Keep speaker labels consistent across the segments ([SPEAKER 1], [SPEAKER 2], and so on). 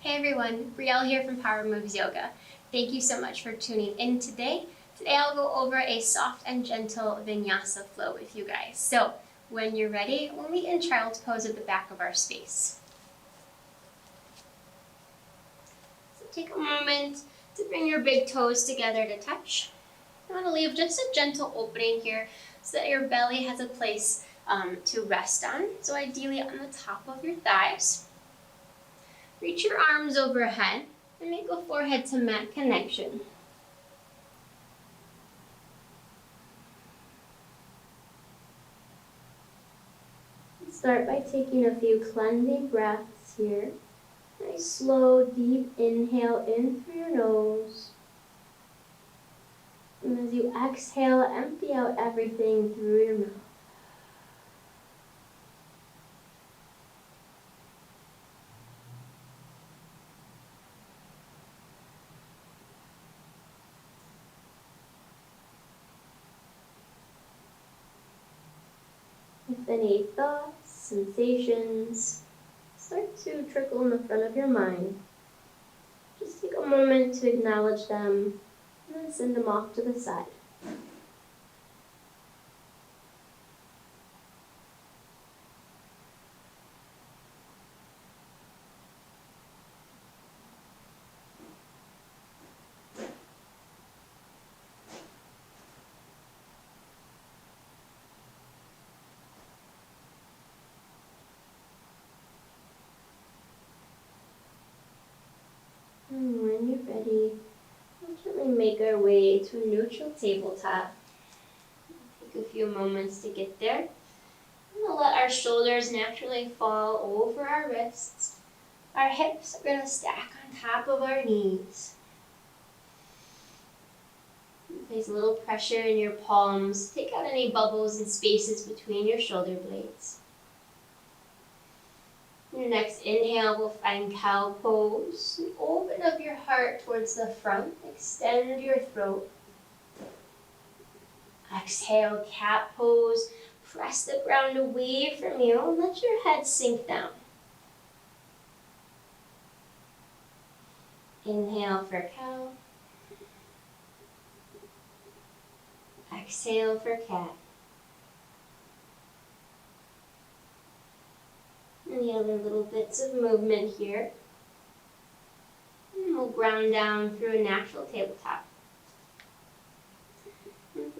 [SPEAKER 1] Hey everyone, Brielle here from Power Moves Yoga. Thank you so much for tuning in today. Today I'll go over a soft and gentle vinyasa flow with you guys. So when you're ready, we'll meet in child's pose at the back of our space. So take a moment to bring your big toes together to touch. You want to leave just a gentle opening here so that your belly has a place to rest on. So ideally on the top of your thighs. Reach your arms overhead and make a forehead to mat connection. Start by taking a few cleansing breaths here. Nice slow, deep inhale in through your nose. And as you exhale, empty out everything through your mouth. If any thoughts, sensations start to trickle in the front of your mind, just take a moment to acknowledge them and then send them off to the side. And when you're ready, we'll gently make our way to a neutral tabletop. Take a few moments to get there. We'll let our shoulders naturally fall over our wrists. Our hips are going to stack on top of our knees. Place a little pressure in your palms. Take out any bubbles and spaces between your shoulder blades. Your next inhale, we'll find cow pose. Open up your heart towards the front. Extend your throat. Exhale, cat pose. Press the ground away from you and let your head sink down. Inhale for cow. Exhale for cat. Any other little bits of movement here. And we'll ground down through a natural tabletop.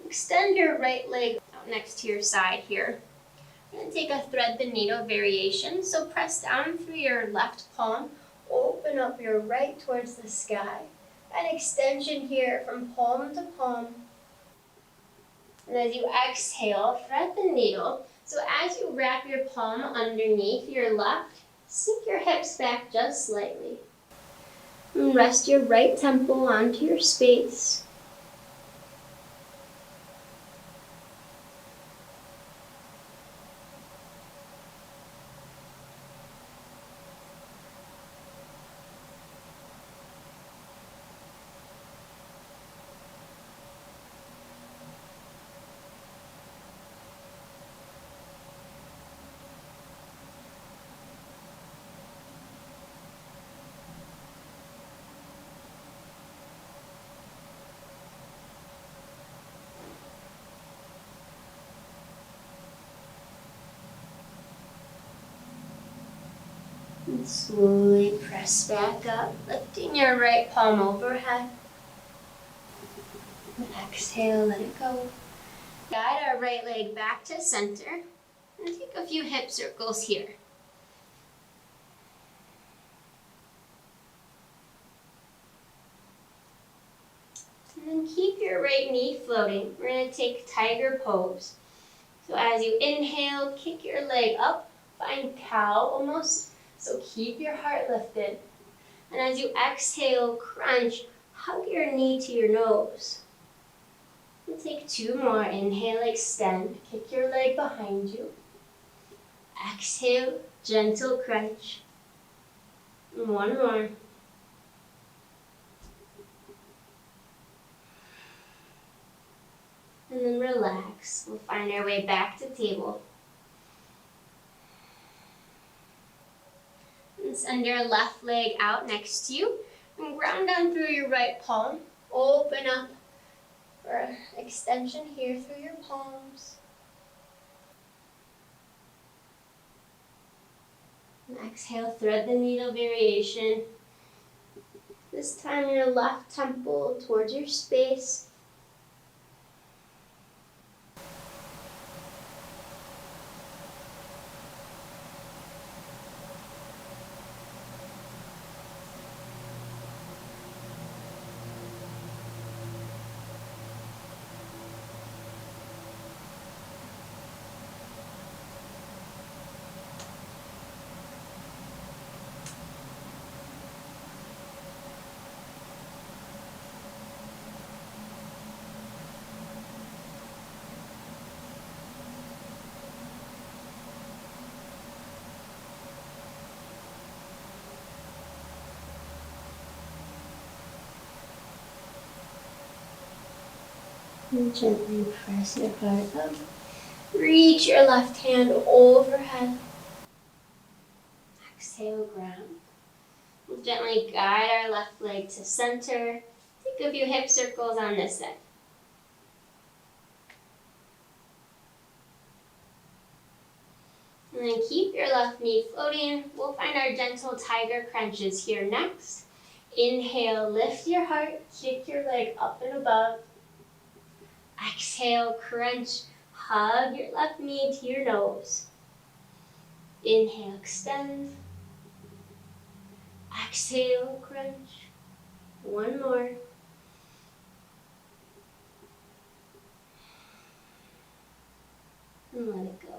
[SPEAKER 1] Extend your right leg out next to your side here. We're going to take a thread the needle variation. So press down through your left palm. Open up your right towards the sky. An extension here from palm to palm. And as you exhale, thread the needle. So as you wrap your palm underneath your left, sink your hips back just slightly. And rest your right temple onto your space. And slowly press back up, lifting your right palm overhead. And exhale, let it go. Guide our right leg back to center. And take a few hip circles here. And then keep your right knee floating. We're going to take tiger pose. So as you inhale, kick your leg up, find cow almost. So keep your heart lifted. And as you exhale, crunch, hug your knee to your nose. And take two more. Inhale, extend, kick your leg behind you. Exhale, gentle crunch. And one more. And then relax. We'll find our way back to table. And send your left leg out next to you. And ground down through your right palm. Open up for extension here through your palms. And exhale, thread the needle variation. This time your left temple towards your space. And gently press your heart up. Reach your left hand overhead. Exhale, ground. We'll gently guide our left leg to center. Take a few hip circles on this side. And then keep your left knee floating. We'll find our gentle tiger crunches here next. Inhale, lift your heart, kick your leg up and above. Exhale, crunch, hug your left knee to your nose. Inhale, extend. Exhale, crunch. One more. And let it go.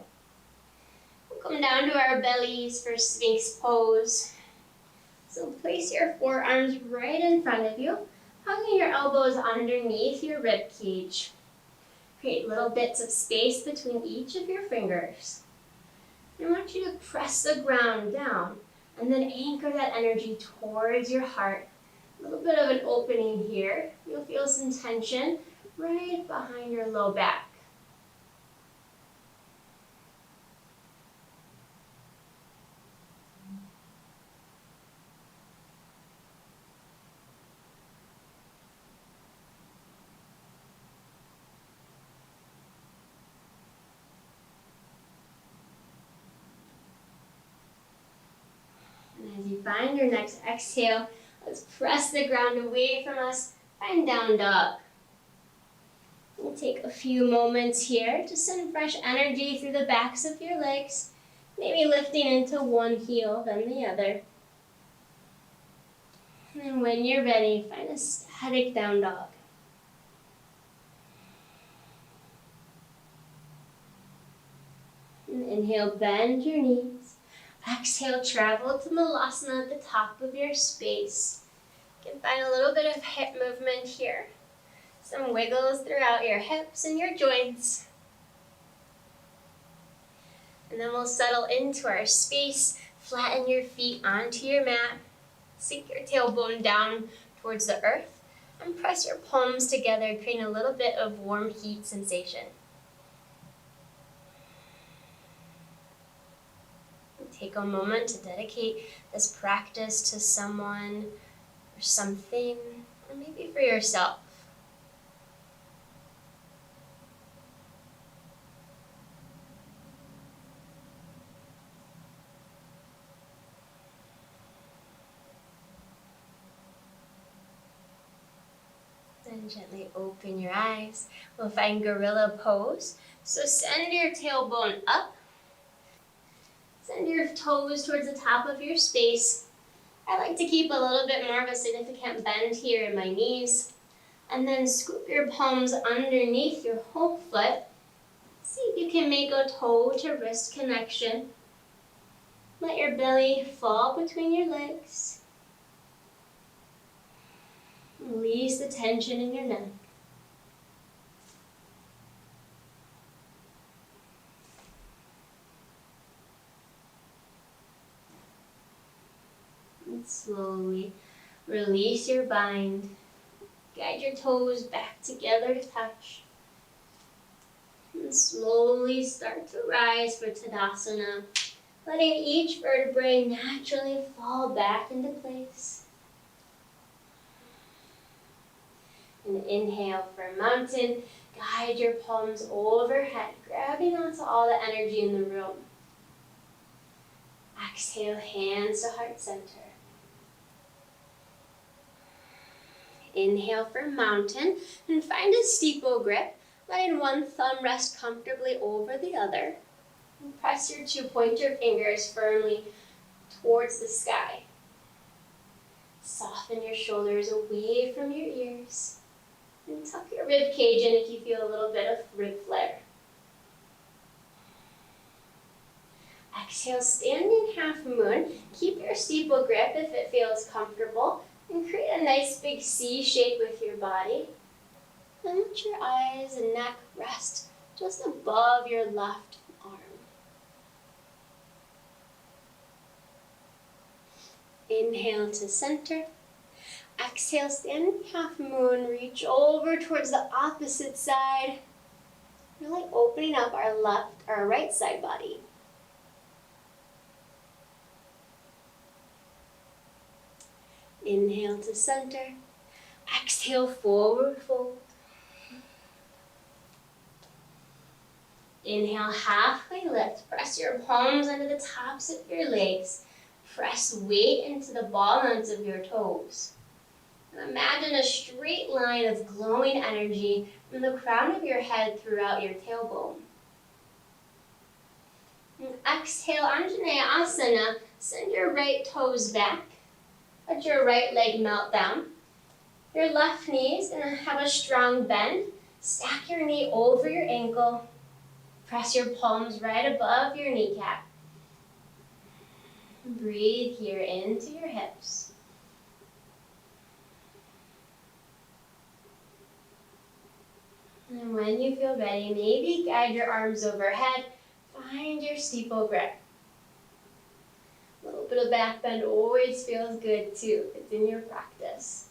[SPEAKER 1] We'll come down to our bellies for Sphinx pose. So place your forearms right in front of you, hugging your elbows underneath your rib cage. Create little bits of space between each of your fingers. I want you to press the ground down and then anchor that energy towards your heart. A little bit of an opening here. You'll feel some tension right behind your low back. And as you find your next exhale, let's press the ground away from us. Find down dog. We'll take a few moments here to send fresh energy through the backs of your legs, maybe lifting into one heel, then the other. And then when you're ready, find a static down dog. And inhale, bend your knees. Exhale, travel to Malasana at the top of your space. You can find a little bit of hip movement here. Some wiggles throughout your hips and your joints. And then we'll settle into our space. Flatten your feet onto your mat. Sink your tailbone down towards the earth. And press your palms together, creating a little bit of warm heat sensation. Take a moment to dedicate this practice to someone or something, or maybe for yourself. Then gently open your eyes. We'll find gorilla pose. So send your tailbone up. Send your toes towards the top of your space. I like to keep a little bit more of a significant bend here in my knees. And then scoop your palms underneath your whole foot. See if you can make a toe to wrist connection. Let your belly fall between your legs. Release the tension in your neck. And slowly release your bind. Guide your toes back together to touch. And slowly start to rise for Tadasana. letting each vertebrae naturally fall back into place. And inhale for mountain. Guide your palms overhead, grabbing onto all the energy in the room. Exhale, hands to heart center. Inhale for mountain and find a steeple grip, letting one thumb rest comfortably over the other. And press your 2 pointer fingers firmly towards the sky. Soften your shoulders away from your ears. And tuck your rib cage in if you feel a little bit of rib flare. Exhale, standing half moon. Keep your steeple grip if it feels comfortable. And create a nice big C shape with your body. And let your eyes and neck rest just above your left arm. Inhale to center. Exhale, standing half moon, reach over towards the opposite side. Really opening up our right side body. Inhale to center. Exhale, forward fold. Inhale, halfway lift. Press your palms under the tops of your legs. Press weight into the ball ends of your toes. And imagine a straight line of glowing energy from the crown of your head throughout your tailbone. And exhale, Anjaneyasana. Send your right toes back. Let your right leg melt down. Your left knee is going to have a strong bend. Stack your knee over your ankle. Press your palms right above your kneecap. Breathe here into your hips. And when you feel ready, maybe guide your arms overhead. Find your steeple grip. A little bit of back bend always feels good too. It's in your practice.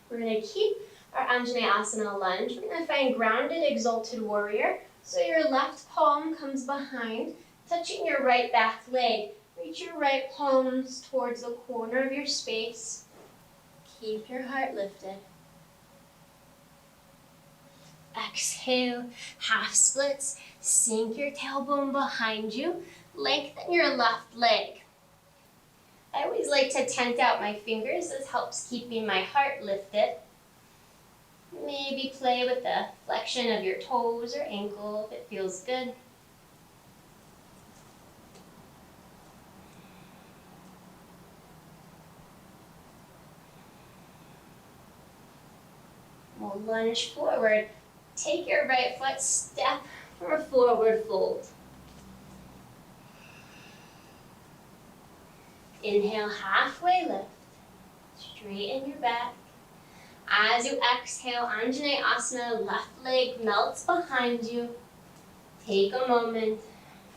[SPEAKER 1] We're going to keep our Anjaneyasana lunge. We're going to find grounded Exalted Warrior. So your left palm comes behind, touching your right back leg. Reach your right palms towards the corner of your space. Keep your heart lifted. Exhale, half splits. Sink your tailbone behind you. Lengthen your left leg. I always like to tent out my fingers. This helps keeping my heart lifted. Maybe play with the flexion of your toes or ankle if it feels good. We'll lunge forward. Take your right foot, step for a forward fold. Inhale, halfway lift. Straighten your back. As you exhale, Anjaneyasana, left leg melts behind you. Take a moment,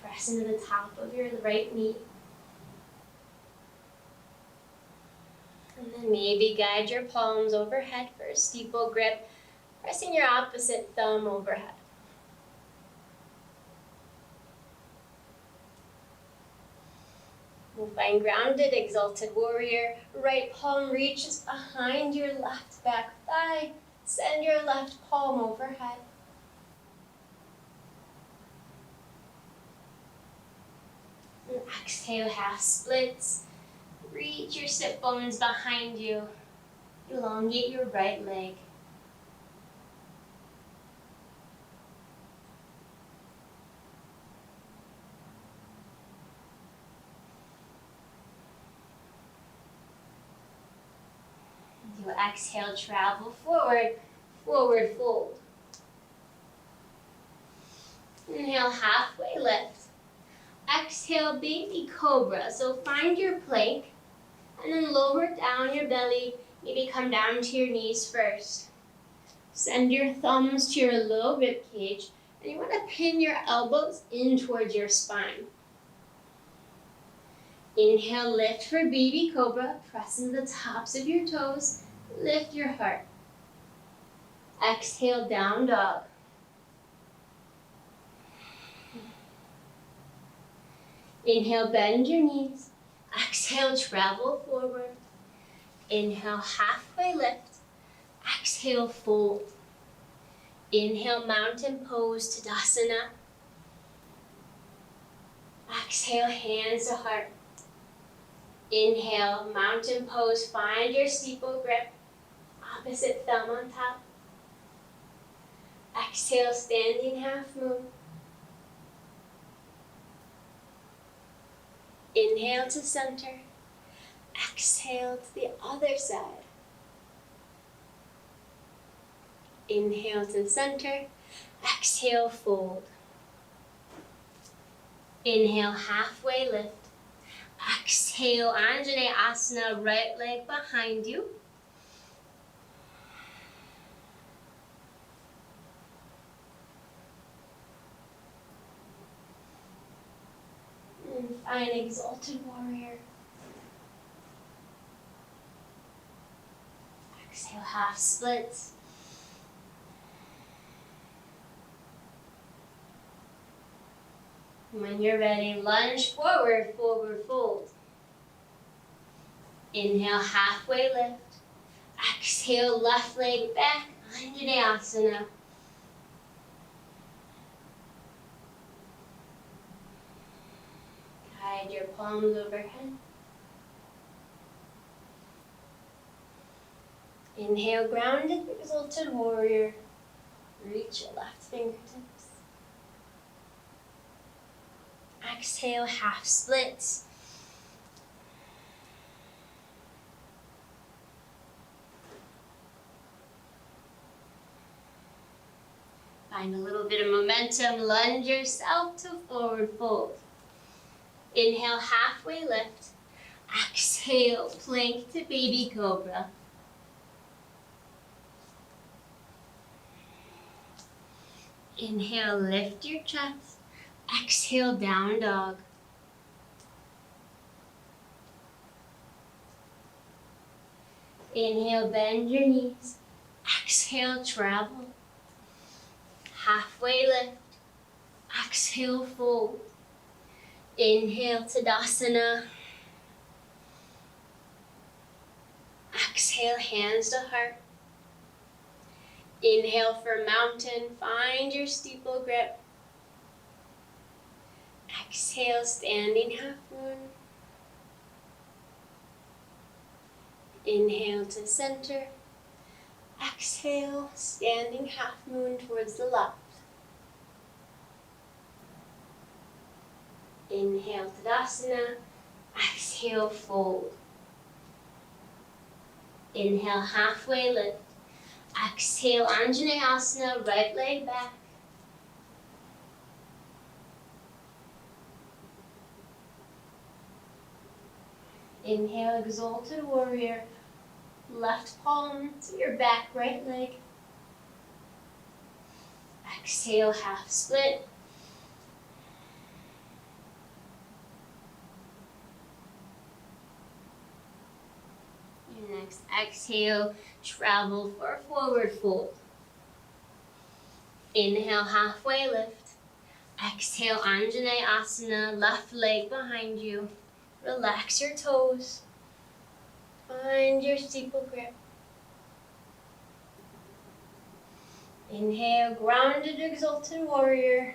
[SPEAKER 1] press into the top of your right knee. And then maybe guide your palms overhead for a steeple grip, pressing your opposite thumb overhead. We'll find grounded Exalted Warrior. Right palm reaches behind your left back thigh. Send your left palm overhead. And exhale, half splits. Reach your sit bones behind you. Elongate your right leg. You exhale, travel forward, forward fold. Inhale, halfway lift. Exhale, baby cobra. So find your plank and then lower down your belly. Maybe come down to your knees first. Send your thumbs to your low rib cage and you want to pin your elbows in towards your spine. Inhale, lift for baby cobra. Press into the tops of your toes. Lift your heart. Exhale, down dog. Inhale, bend your knees. Exhale, travel forward. Inhale, halfway lift. Exhale, fold. Inhale, mountain pose, Tadasana. Exhale, hands to heart. Inhale, mountain pose, find your steeple grip. Opposite thumb on top. Exhale, standing half moon. Inhale to center. Exhale to the other side. Inhale to center. Exhale, fold. Inhale, halfway lift. Exhale, Anjaneyasana, right leg behind you. And find Exalted Warrior. Exhale, half splits. When you're ready, lunge forward, forward fold. Inhale, halfway lift. Exhale, left leg back, Anjaneyasana. Guide your palms overhead. Inhale, grounded, Exalted Warrior. Reach your left fingertips. Exhale, half splits. Find a little bit of momentum, lunge yourself to forward fold. Inhale, halfway lift. Exhale, plank to baby cobra. Inhale, lift your chest. Exhale, down dog. Inhale, bend your knees. Exhale, travel. Halfway lift. Exhale, fold. Inhale, Tadasana. Exhale, hands to heart. Inhale for mountain, find your steeple grip. Exhale, standing half moon. Inhale to center. Exhale, standing half moon towards the left. Inhale, Tadasana. Exhale, fold. Inhale, halfway lift. Exhale, Anjaneyasana, right leg back. Inhale, Exalted Warrior. Left palm to your back, right leg. Exhale, half split. And next exhale, travel for a forward fold. Inhale, halfway lift. Exhale, Anjaneyasana, left leg behind you. Relax your toes. Find your steeple grip. Inhale, grounded Exalted Warrior.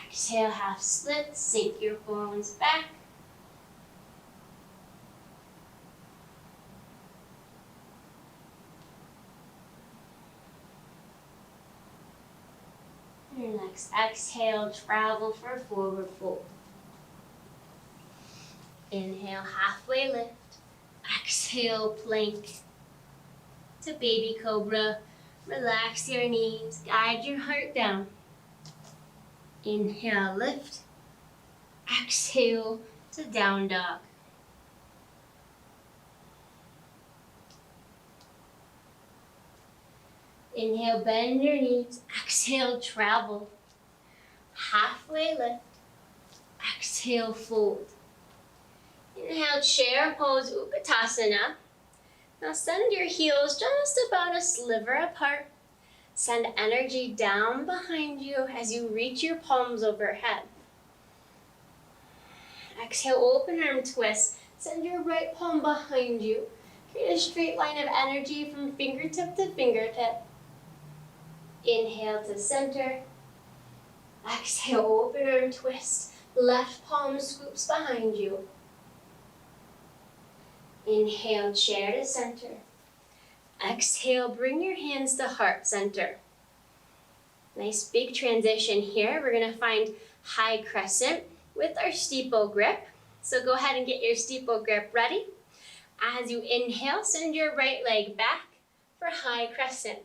[SPEAKER 1] Exhale, half split, sink your bones back. Your next exhale, travel for a forward fold. Inhale, halfway lift. Exhale, plank to baby cobra. Relax your knees, guide your heart down. Inhale, lift. Exhale to down dog. Inhale, bend your knees. Exhale, travel. Halfway lift. Exhale, fold. Inhale, chair pose, Utkatasana. Now send your heels just about a sliver apart. Send energy down behind you as you reach your palms overhead. Exhale, open arm twist. Send your right palm behind you. Create a straight line of energy from fingertip to fingertip. Inhale to center. Exhale, open arm twist. Left palm scoops behind you. Inhale, chair to center. Exhale, bring your hands to heart center. Nice big transition here. We're gonna find high crescent with our steeple grip. So go ahead and get your steeple grip ready. As you inhale, send your right leg back for high crescent.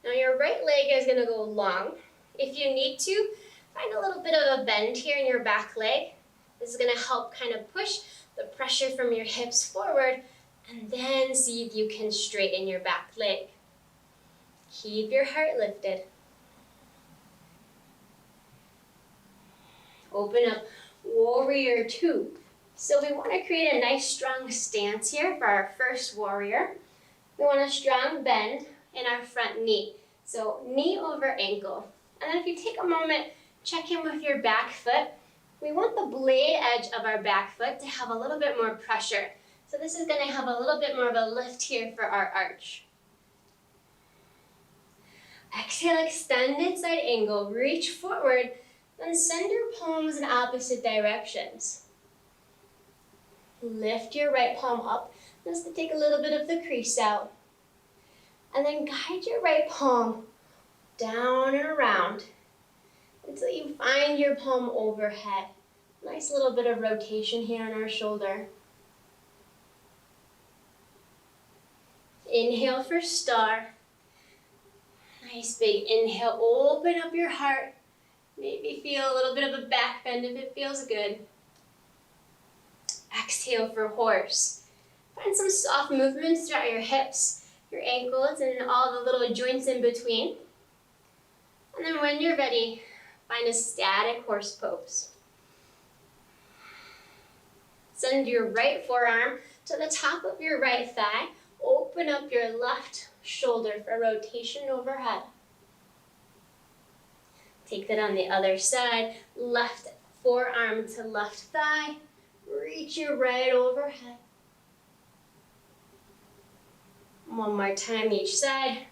[SPEAKER 1] Now your right leg is gonna go long. If you need to, find a little bit of a bend here in your back leg. This is gonna help kind of push the pressure from your hips forward, and then see if you can straighten your back leg. Keep your heart lifted. Open up, warrior two. So we want to create a nice strong stance here for our first warrior. We want a strong bend in our front knee. So knee over ankle. And then if you take a moment, check in with your back foot. We want the blade edge of our back foot to have a little bit more pressure. So this is going to have a little bit more of a lift here for our arch. Exhale, extended side angle, reach forward, then send your palms in opposite directions. Lift your right palm up, just to take a little bit of the crease out. And then guide your right palm down and around until you find your palm overhead. Nice little bit of rotation here on our shoulder. Inhale for star. Nice big inhale, open up your heart. Maybe feel a little bit of a back bend if it feels good. Exhale for horse. Find some soft movements throughout your hips, your ankles, and all the little joints in between. And then when you're ready, find a static horse pose. Send your right forearm to the top of your right thigh. Open up your left shoulder for rotation overhead. Take that on the other side. Left forearm to left thigh. Reach your right overhead. One more time each side.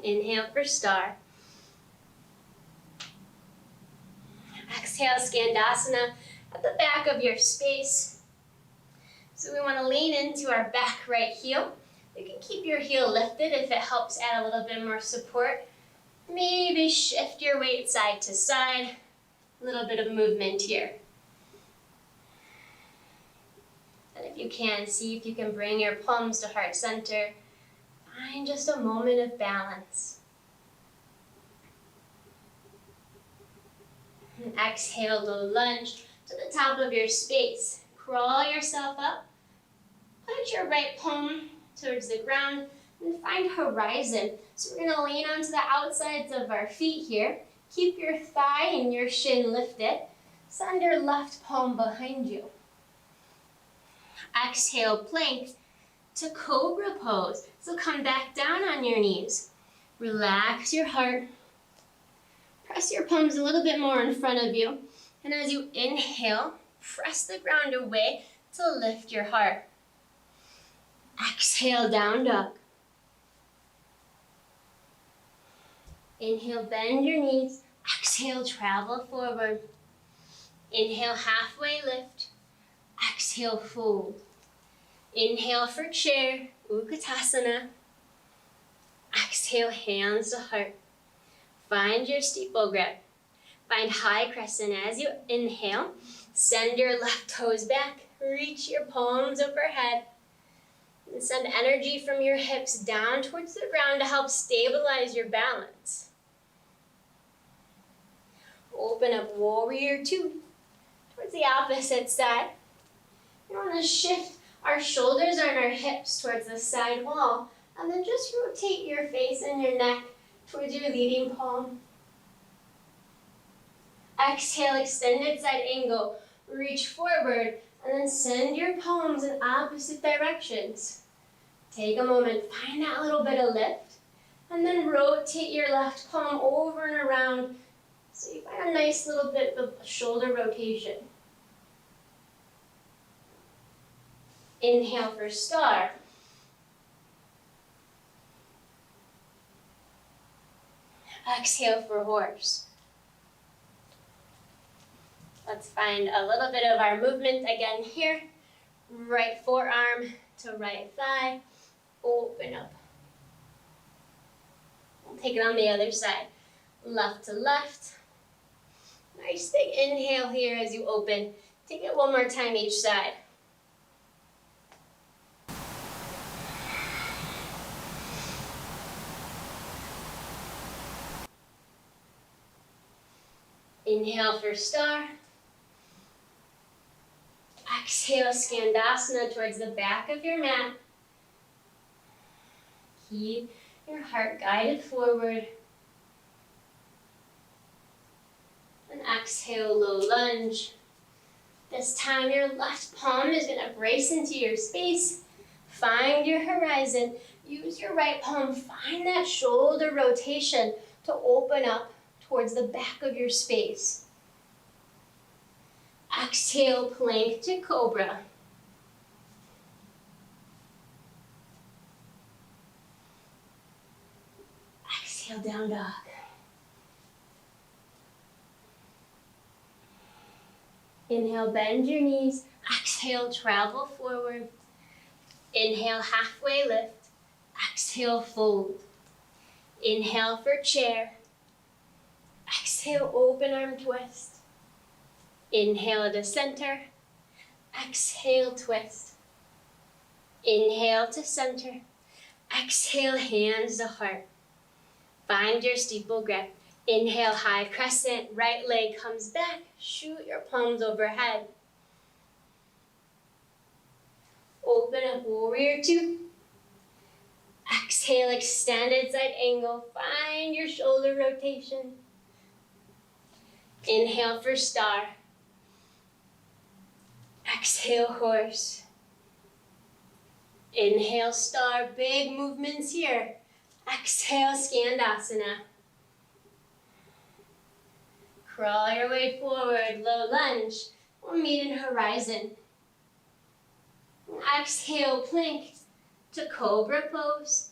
[SPEAKER 1] Inhale for star. Exhale, Skandasana at the back of your space. So we want to lean into our back right heel. You can keep your heel lifted if it helps add a little bit more support. Maybe shift your weight side to side. A little bit of movement here. And if you can, see if you can bring your palms to heart center. Find just a moment of balance. And exhale, low lunge to the top of your space. Crawl yourself up. Put your right palm towards the ground and find horizon. So we're going to lean onto the outsides of our feet here. Keep your thigh and your shin lifted. Send your left palm behind you. Exhale, plank to Cobra pose. So come back down on your knees. Relax your heart. Press your palms a little bit more in front of you. And as you inhale, press the ground away to lift your heart. Exhale, down dog. Inhale, bend your knees. Exhale, travel forward. Inhale, halfway lift. Exhale, fold. Inhale for chair, Utkatasana. Exhale, hands to heart. Find your steeple grip. Find high crescent as you inhale. Send your left toes back. Reach your palms overhead. And send energy from your hips down towards the ground to help stabilize your balance. Open up warrior two towards the opposite side. You want to shift our shoulders and our hips towards the side wall. And then just rotate your face and your neck towards your leading palm. Exhale, extended side angle. Reach forward and then send your palms in opposite directions. Take a moment, find that little bit of lift, and then rotate your left palm over and around so you find a nice little bit of shoulder rotation. Inhale for star. Exhale for horse. Let's find a little bit of our movement again here. Right forearm to right thigh. Open up. We'll take it on the other side. Left to left. Nice big inhale here as you open. Take it one more time each side. Inhale for star. Exhale, Skandasana towards the back of your mat. Keep your heart guided forward. And exhale, low lunge. This time your left palm is going to brace into your space. Find your horizon. Use your right palm. Find that shoulder rotation to open up towards the back of your space. Exhale, plank to Cobra. Exhale, down dog. Inhale, bend your knees. Exhale, travel forward. Inhale, halfway lift. Exhale, fold. Inhale for chair. Exhale, open arm twist. Inhale to center. Exhale, twist. Inhale to center. Exhale, hands to heart. Find your steeple grip. Inhale, high crescent. Right leg comes back. Shoot your palms overhead. Open up, warrior two. Exhale, extended side angle. Find your shoulder rotation. Inhale for star. Exhale, horse. Inhale, star. Big movements here. Exhale, Skandasana. Crawl your way forward, low lunge. We'll meet in horizon. Exhale, plank to Cobra pose.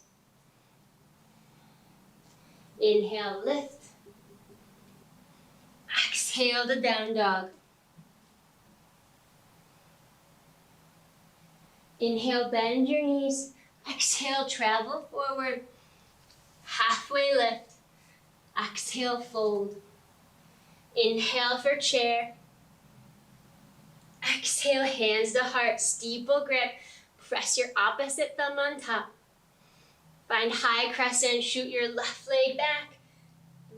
[SPEAKER 1] Inhale, lift. Exhale to down dog. Inhale, bend your knees. Exhale, travel forward. Halfway lift. Exhale, fold. Inhale for chair. Exhale, hands to heart, steeple grip. Press your opposite thumb on top. Find high crescent, shoot your left leg back.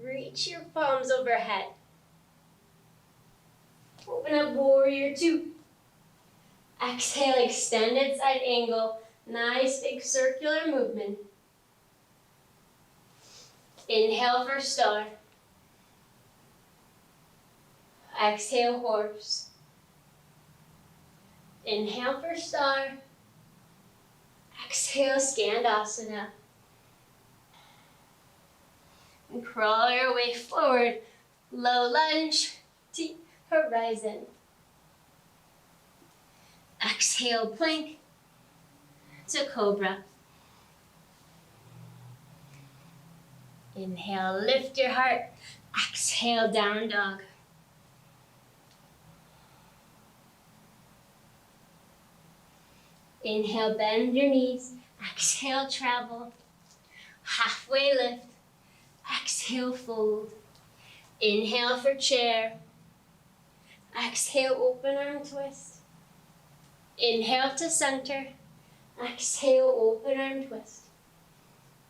[SPEAKER 1] Reach your palms overhead. Open up, warrior two. Exhale, extended side angle. Nice big circular movement. Inhale for star. Exhale, horse. Inhale for star. Exhale, Skandasana. And crawl your way forward. Low lunge to horizon. Exhale, plank to Cobra. Inhale, lift your heart. Exhale, down dog. Inhale, bend your knees. Exhale, travel. Halfway lift. Exhale, fold. Inhale for chair. Exhale, open arm twist. Inhale to center. Exhale, open arm twist.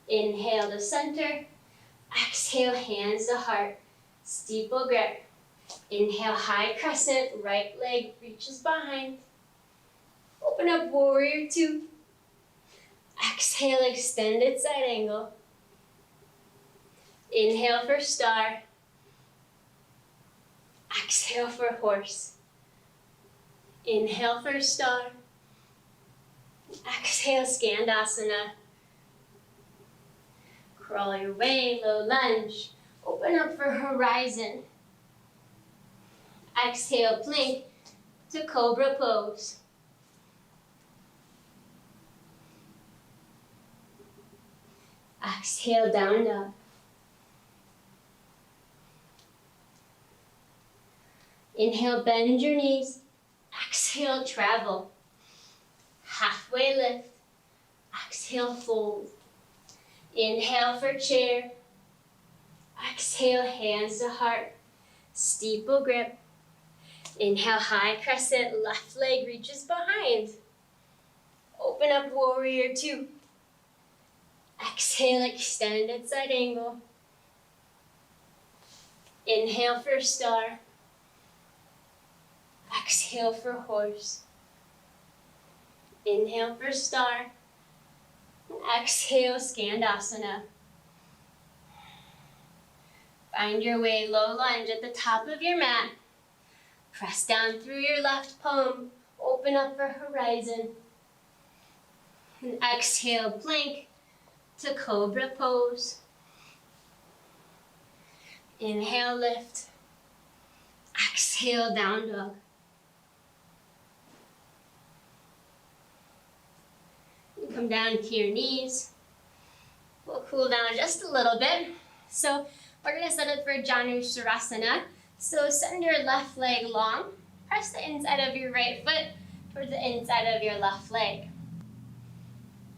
[SPEAKER 1] Inhale to center. Exhale, hands to heart. Steeple grip. Inhale, high crescent. Right leg reaches behind. Open up, warrior two. Exhale, extended side angle. Inhale for star. Exhale for horse. Inhale for star. Exhale, Skandasana. Crawl your way, low lunge. Open up for horizon. Exhale, plank to Cobra pose. Exhale, down dog. Inhale, bend your knees. Exhale, travel. Halfway lift. Exhale, fold. Inhale for chair. Exhale, hands to heart. Steeple grip. Inhale, high crescent. Left leg reaches behind. Open up, warrior two. Exhale, extended side angle. Inhale for star. Exhale for horse. Inhale for star. Exhale, Skandasana. Find your way, low lunge at the top of your mat. Press down through your left palm. Open up for horizon. And exhale, plank to Cobra pose. Inhale, lift. Exhale, down dog. Come down to your knees. We'll cool down just a little bit. So we're going to set up for Sarasana. So send your left leg long. Press the inside of your right foot towards the inside of your left leg.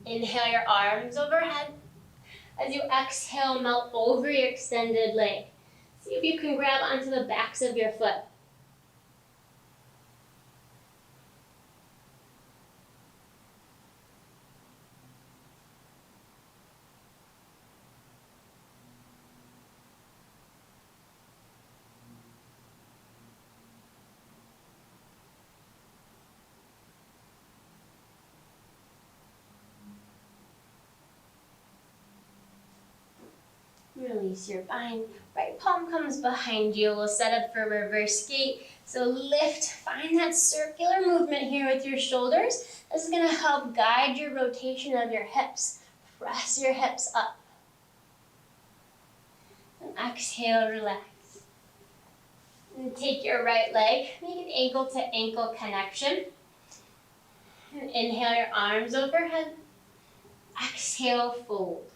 [SPEAKER 1] Inhale your arms overhead. As you exhale, melt over your extended leg. See if you can grab onto the backs of your foot. Release your bind. Right palm comes behind you. We'll set up for reverse gate. So lift, find that circular movement here with your shoulders. This is going to help guide your rotation of your hips. Press your hips up. And exhale, relax. And take your right leg, make an ankle to ankle connection. And inhale your arms overhead. Exhale, fold.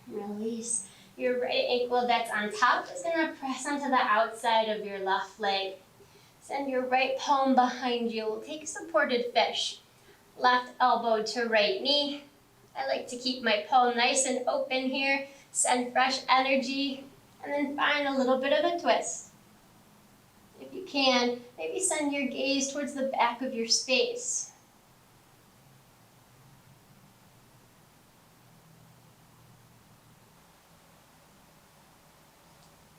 [SPEAKER 1] Release. Your right ankle that's on top is going to press onto the outside of your left leg. Send your right palm behind you. We'll take supported fish. Left elbow to right knee. I like to keep my palm nice and open here. Send fresh energy. And then find a little bit of a twist. If you can, maybe send your gaze towards the back of your space.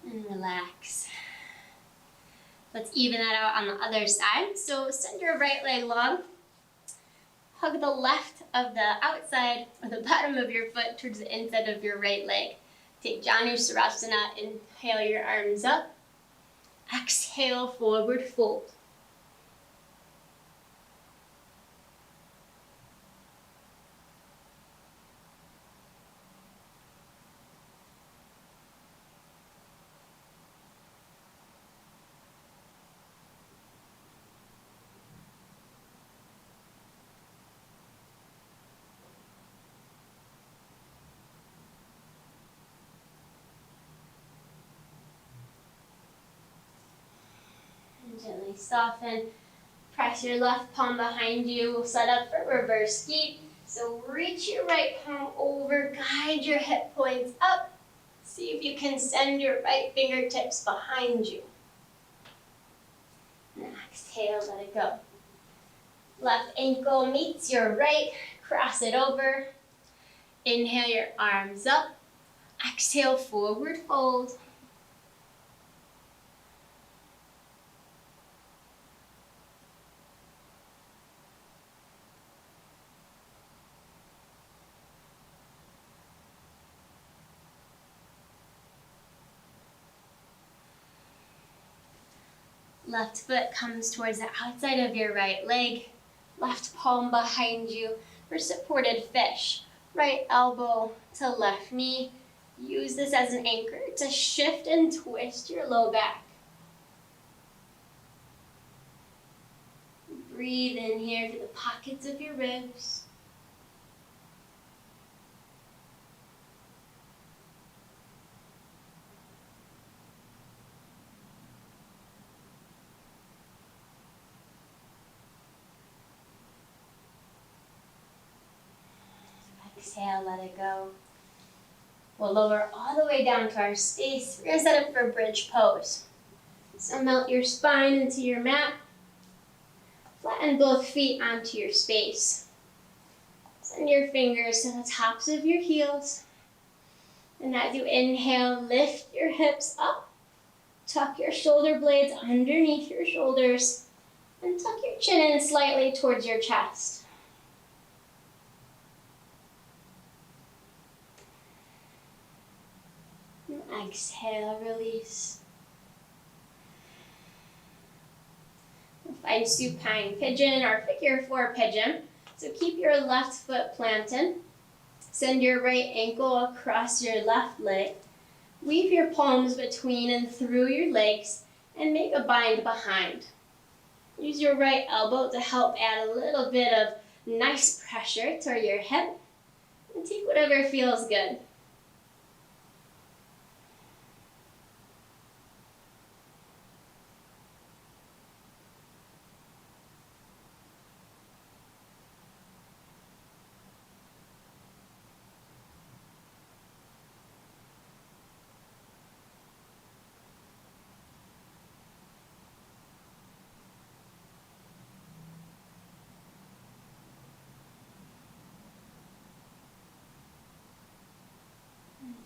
[SPEAKER 1] And relax. Let's even that out on the other side. So send your right leg long. Hug the left of the outside or the bottom of your foot towards the inside of your right leg. Take Sarasana. Inhale your arms up. Exhale, forward fold. Gently soften. Press your left palm behind you. We'll set up for reverse gate. So reach your right palm over. Guide your hip points up. See if you can send your right fingertips behind you. And exhale, let it go. Left ankle meets your right. Cross it over. Inhale your arms up. Exhale, forward fold. Left foot comes towards the outside of your right leg. Left palm behind you for supported fish. Right elbow to left knee. Use this as an anchor to shift and twist your low back. Breathe in here to the pockets of your ribs. Exhale, let it go. We'll lower all the way down to our space. We're going to set up for bridge pose. So melt your spine into your mat. Flatten both feet onto your space. Send your fingers to the tops of your heels. And as you inhale, lift your hips up. Tuck your shoulder blades underneath your shoulders. And tuck your chin in slightly towards your chest. And exhale, release. Find supine pigeon or figure 4 pigeon. So keep your left foot planted. Send your right ankle across your left leg. Weave your palms between and through your legs and make a bind behind. Use your right elbow to help add a little bit of nice pressure to your hip. And take whatever feels good.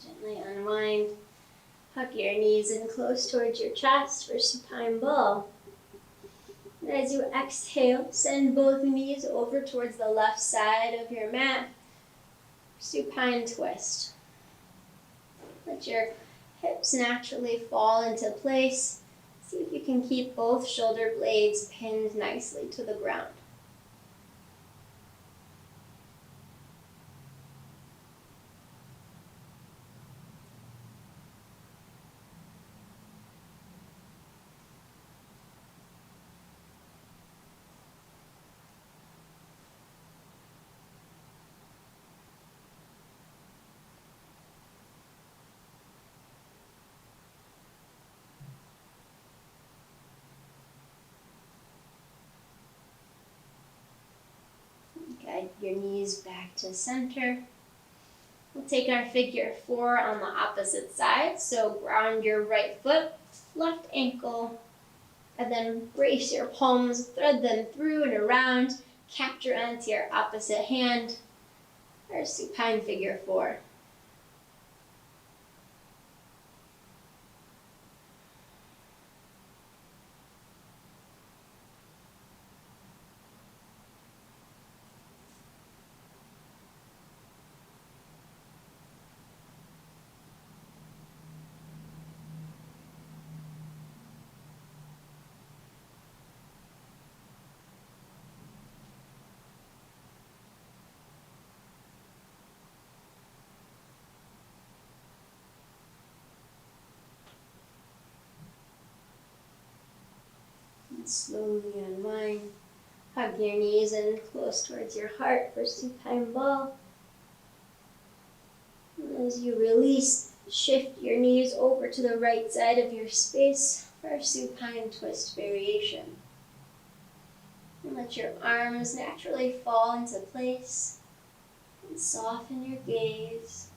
[SPEAKER 1] Gently unwind. Hug your knees in close towards your chest for supine ball. And as you exhale, send both knees over towards the left side of your mat. Supine twist. Let your hips naturally fall into place. See if you can keep both shoulder blades pinned nicely to the ground. Guide your knees back to center. We'll take our figure 4 on the opposite side. So ground your right foot, left ankle, and then brace your palms, thread them through and around, capture onto your opposite hand, our supine figure 4. And slowly unwind. Hug your knees in close towards your heart for supine ball. And as you release, shift your knees over to the right side of your space for supine twist variation. And let your arms naturally fall into place and soften your gaze.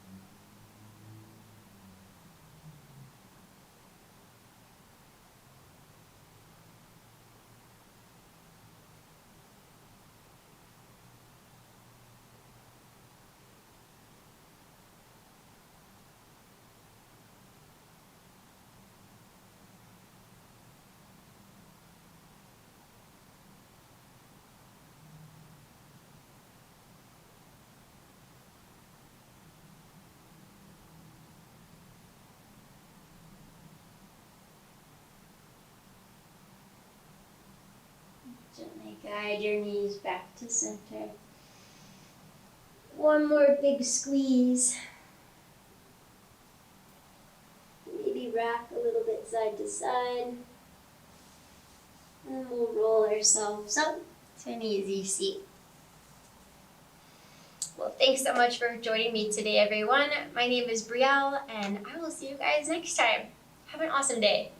[SPEAKER 1] Guide your knees back to center. One more big squeeze. Maybe rock a little bit side to side. And we'll roll ourselves up to an easy seat. Well, thanks so much for joining me today, everyone. My name is Brielle, and I will see you guys next time. Have an awesome day.